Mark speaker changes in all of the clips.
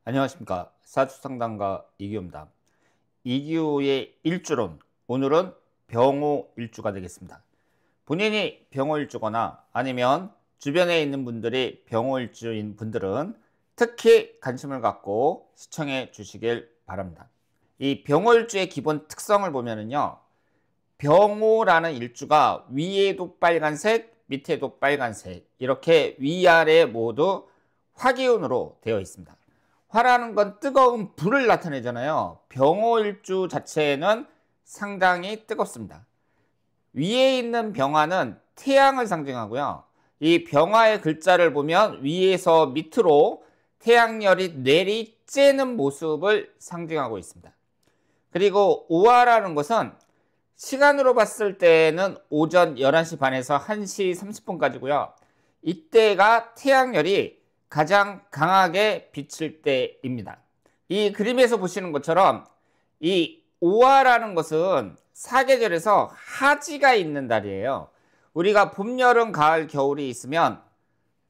Speaker 1: 안녕하십니까. 사주상담가 이기호입니다. 이기호의 일주론, 오늘은 병호일주가 되겠습니다. 본인이 병호일주거나 아니면 주변에 있는 분들이 병호일주인 분들은 특히 관심을 갖고 시청해 주시길 바랍니다. 이 병호일주의 기본 특성을 보면은요, 병호라는 일주가 위에도 빨간색, 밑에도 빨간색, 이렇게 위아래 모두 화기운으로 되어 있습니다. 화라는 건 뜨거운 불을 나타내잖아요. 병호일주 자체는 상당히 뜨겁습니다. 위에 있는 병화는 태양을 상징하고요. 이 병화의 글자를 보면 위에서 밑으로 태양열이 내리쬐는 모습을 상징하고 있습니다. 그리고 오화라는 것은 시간으로 봤을 때는 오전 11시 반에서 1시 30분까지고요. 이때가 태양열이 가장 강하게 비칠 때입니다. 이 그림에서 보시는 것처럼 이 오화라는 것은 사계절에서 하지가 있는 달이에요. 우리가 봄, 여름, 가을, 겨울이 있으면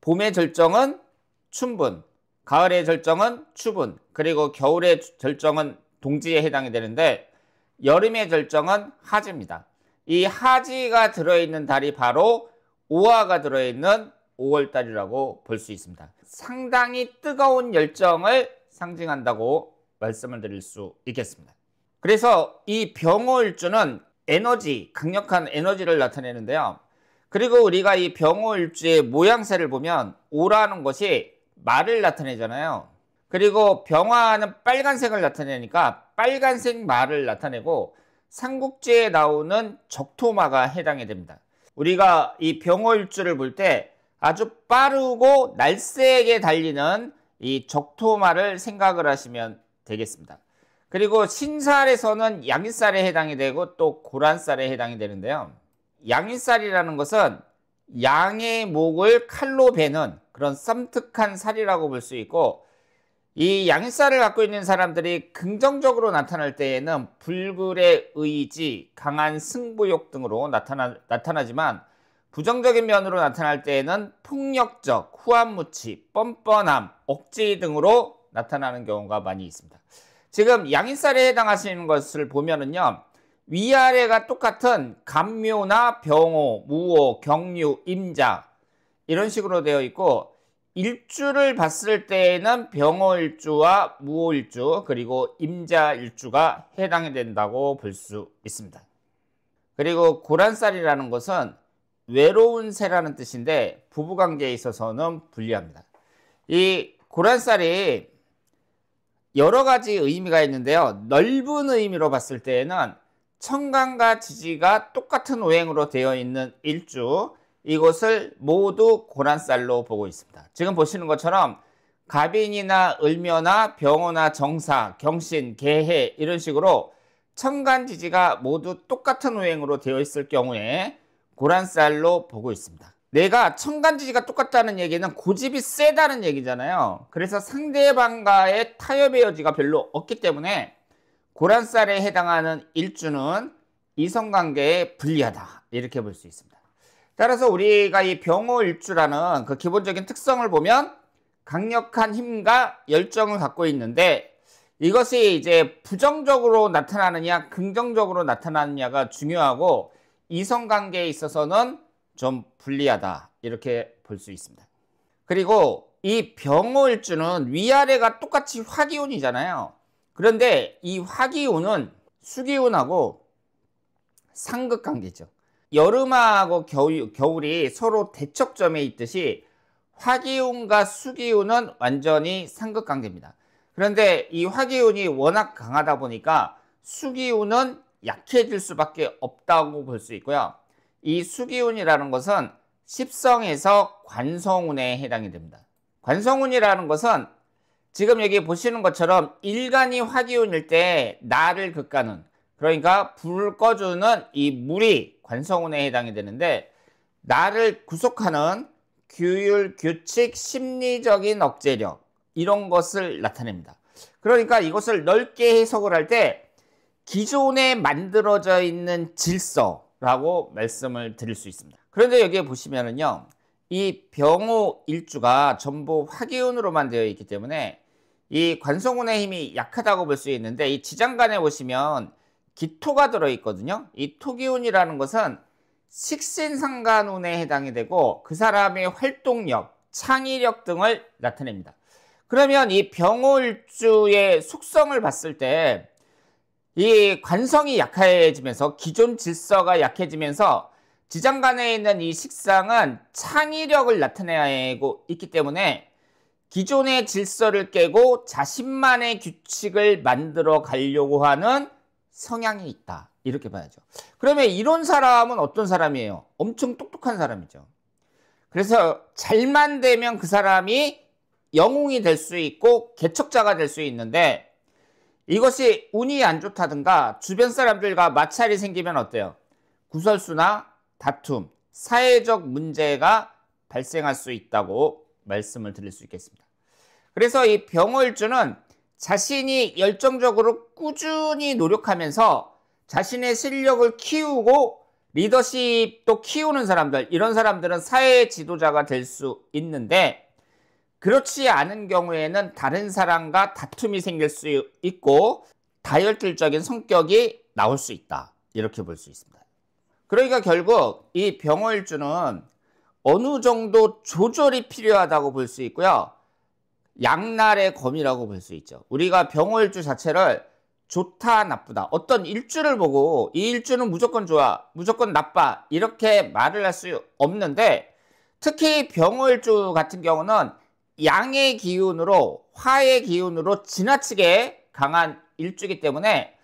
Speaker 1: 봄의 절정은 춘분, 가을의 절정은 추분, 그리고 겨울의 절정은 동지에 해당이 되는데 여름의 절정은 하지입니다. 이 하지가 들어있는 달이 바로 오화가 들어있는 5월달이라고 볼 수 있습니다. 상당히 뜨거운 열정을 상징한다고 말씀을 드릴 수 있겠습니다. 그래서 이 병호일주는 에너지, 강력한 에너지를 나타내는데요. 그리고 우리가 이 병호일주의 모양새를 보면 오라는 것이 말을 나타내잖아요. 그리고 병화는 빨간색을 나타내니까 빨간색 말을 나타내고 삼국지에 나오는 적토마가 해당이 됩니다. 우리가 이 병호일주를 볼 때 아주 빠르고 날쌔게 달리는 이 적토마를 생각을 하시면 되겠습니다. 그리고 신살에서는 양인살에 해당이 되고 또 고란살에 해당이 되는데요. 양인살이라는 것은 양의 목을 칼로 베는 그런 썸특한 살이라고 볼 수 있고, 이 양인살을 갖고 있는 사람들이 긍정적으로 나타날 때에는 불굴의 의지, 강한 승부욕 등으로 나타나지만 부정적인 면으로 나타날 때에는 폭력적, 후한무치, 뻔뻔함, 억지 등으로 나타나는 경우가 많이 있습니다. 지금 양인살에 해당하시는 것을 보면은요, 위아래가 똑같은 간묘나 병호, 무호, 경유, 임자 이런 식으로 되어 있고, 일주를 봤을 때에는 병호일주와 무호일주 그리고 임자일주가 해당이 된다고 볼 수 있습니다. 그리고 고란살이라는 것은 외로운 새라는 뜻인데 부부관계에 있어서는 불리합니다. 이 고란살이 여러 가지 의미가 있는데요. 넓은 의미로 봤을 때에는 천간과 지지가 똑같은 오행으로 되어 있는 일주, 이것을 모두 고란살로 보고 있습니다. 지금 보시는 것처럼 갑인이나 을묘나 병호나 정사, 경신, 개해 이런 식으로 천간지지가 모두 똑같은 오행으로 되어 있을 경우에 고란살로 보고 있습니다. 내가 천간지지가 똑같다는 얘기는 고집이 세다는 얘기잖아요. 그래서 상대방과의 타협의 여지가 별로 없기 때문에 고란살에 해당하는 일주는 이성관계에 불리하다 이렇게 볼 수 있습니다. 따라서 우리가 이 병호일주라는 그 기본적인 특성을 보면 강력한 힘과 열정을 갖고 있는데, 이것이 이제 부정적으로 나타나느냐 긍정적으로 나타나느냐가 중요하고 이성관계에 있어서는 좀 불리하다 이렇게 볼 수 있습니다. 그리고 이 병호일주는 위아래가 똑같이 화기운이잖아요. 그런데 이 화기운은 수기운하고 상극관계죠. 여름하고 겨울이 서로 대척점에 있듯이 화기운과 수기운은 완전히 상극관계입니다. 그런데 이 화기운이 워낙 강하다 보니까 수기운은 약해질 수밖에 없다고 볼 수 있고요. 이 수기운이라는 것은 십성에서 관성운에 해당이 됩니다. 관성운이라는 것은 지금 여기 보시는 것처럼 일간이 화기운일 때 나를 급가는, 그러니까 불을 꺼주는 이 물이 관성운에 해당이 되는데, 나를 구속하는 규율, 규칙, 심리적인 억제력 이런 것을 나타냅니다. 그러니까 이것을 넓게 해석을 할 때 기존에 만들어져 있는 질서라고 말씀을 드릴 수 있습니다. 그런데 여기에 보시면은요, 이 병호 일주가 전부 화기운으로만 되어 있기 때문에 이 관성운의 힘이 약하다고 볼 수 있는데 이 지장간에 보시면 기토가 들어있거든요. 이 토기운이라는 것은 식신상간운에 해당이 되고 그 사람의 활동력, 창의력 등을 나타냅니다. 그러면 이 병호일주의 속성을 봤을 때 이 관성이 약해지면서 기존 질서가 약해지면서 지장간에 있는 이 식상은 창의력을 나타내고 있기 때문에 기존의 질서를 깨고 자신만의 규칙을 만들어 가려고 하는 성향이 있다. 이렇게 봐야죠. 그러면 이런 사람은 어떤 사람이에요? 엄청 똑똑한 사람이죠. 그래서 잘만 되면 그 사람이 영웅이 될 수 있고 개척자가 될 수 있는데 이것이 운이 안 좋다든가 주변 사람들과 마찰이 생기면 어때요? 구설수나 다툼, 사회적 문제가 발생할 수 있다고 말씀을 드릴 수 있겠습니다. 그래서 이 병월주는 자신이 열정적으로 꾸준히 노력하면서 자신의 실력을 키우고 리더십도 키우는 사람들, 이런 사람들은 사회 지도자가 될 수 있는데 그렇지 않은 경우에는 다른 사람과 다툼이 생길 수 있고 다혈질적인 성격이 나올 수 있다. 이렇게 볼 수 있습니다. 그러니까 결국 이 병월주는 어느 정도 조절이 필요하다고 볼 수 있고요. 양날의 검이라고 볼 수 있죠. 우리가 병월주 자체를 좋다 나쁘다 어떤 일주를 보고 이 일주는 무조건 좋아 무조건 나빠 이렇게 말을 할 수 없는데 특히 병월주 같은 경우는 양의 기운으로 화의 기운으로 지나치게 강한 일주이기 때문에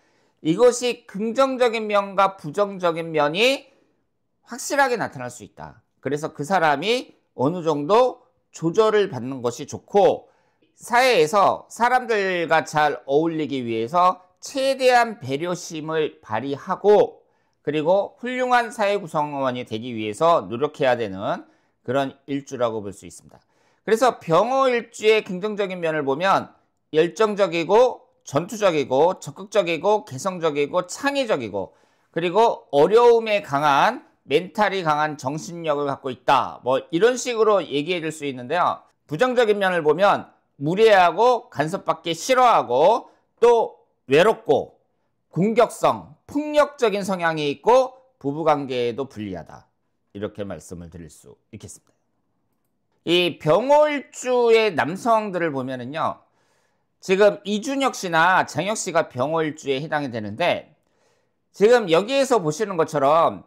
Speaker 1: 이것이 긍정적인 면과 부정적인 면이 확실하게 나타날 수 있다. 그래서 그 사람이 어느 정도 조절을 받는 것이 좋고 사회에서 사람들과 잘 어울리기 위해서 최대한 배려심을 발휘하고 그리고 훌륭한 사회 구성원이 되기 위해서 노력해야 되는 그런 일주라고 볼 수 있습니다. 그래서 병호일주의 긍정적인 면을 보면 열정적이고 전투적이고 적극적이고 개성적이고 창의적이고 그리고 어려움에 강한 멘탈이 강한 정신력을 갖고 있다. 뭐 이런 식으로 얘기해 줄 수 있는데요. 부정적인 면을 보면 무례하고 간섭받기 싫어하고 또 외롭고 공격성, 폭력적인 성향이 있고 부부관계에도 불리하다. 이렇게 말씀을 드릴 수 있겠습니다. 이 병월주의 남성들을 보면은요. 지금 이준혁 씨나 장혁 씨가 병월주에 해당이 되는데 지금 여기에서 보시는 것처럼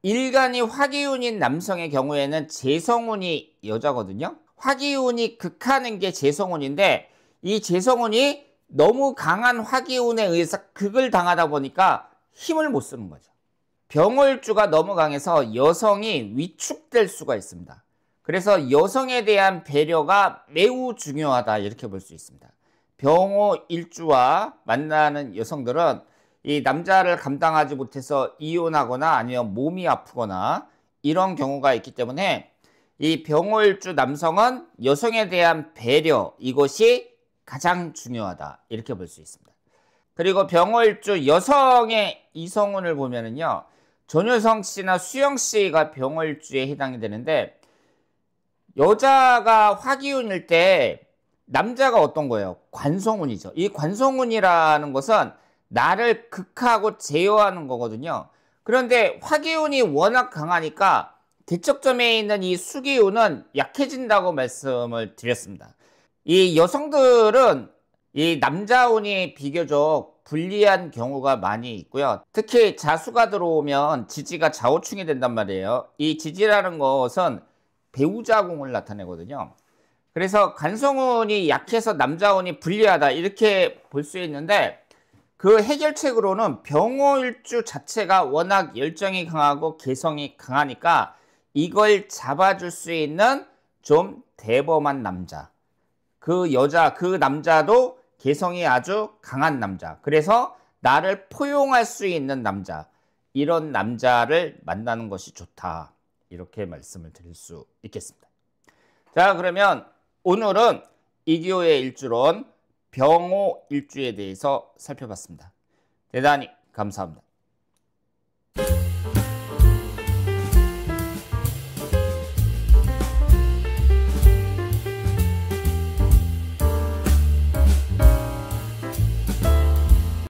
Speaker 1: 일간이 화기운인 남성의 경우에는 재성운이 여자거든요. 화기운이 극하는 게 재성운인데 이 재성운이 너무 강한 화기운에 의해서 극을 당하다 보니까 힘을 못 쓰는 거죠. 병월주가 너무 강해서 여성이 위축될 수가 있습니다. 그래서 여성에 대한 배려가 매우 중요하다 이렇게 볼 수 있습니다. 병호일주와 만나는 여성들은 이 남자를 감당하지 못해서 이혼하거나 아니면 몸이 아프거나 이런 경우가 있기 때문에 이 병호일주 남성은 여성에 대한 배려 이것이 가장 중요하다 이렇게 볼 수 있습니다. 그리고 병호일주 여성의 이성운을 보면은요. 전효성 씨나 수영 씨가 병호일주에 해당이 되는데 여자가 화기운일 때 남자가 어떤 거예요? 관성운이죠. 이 관성운이라는 것은 나를 극하고 제어하는 거거든요. 그런데 화기운이 워낙 강하니까 대척점에 있는 이 수기운은 약해진다고 말씀을 드렸습니다. 이 여성들은 이 남자운이 비교적 불리한 경우가 많이 있고요. 특히 자수가 들어오면 지지가 좌우충이 된단 말이에요. 이 지지라는 것은 배우자궁을 나타내거든요. 그래서 관성운이 약해서 남자운이 불리하다 이렇게 볼 수 있는데 그 해결책으로는 병호일주 자체가 워낙 열정이 강하고 개성이 강하니까 이걸 잡아줄 수 있는 좀 대범한 남자. 그 여자, 그 남자도 개성이 아주 강한 남자. 그래서 나를 포용할 수 있는 남자. 이런 남자를 만나는 것이 좋다. 이렇게 말씀을 드릴 수 있겠습니다. 자, 그러면 오늘은 이기호의 일주론 병호일주에 대해서 살펴봤습니다. 대단히 감사합니다.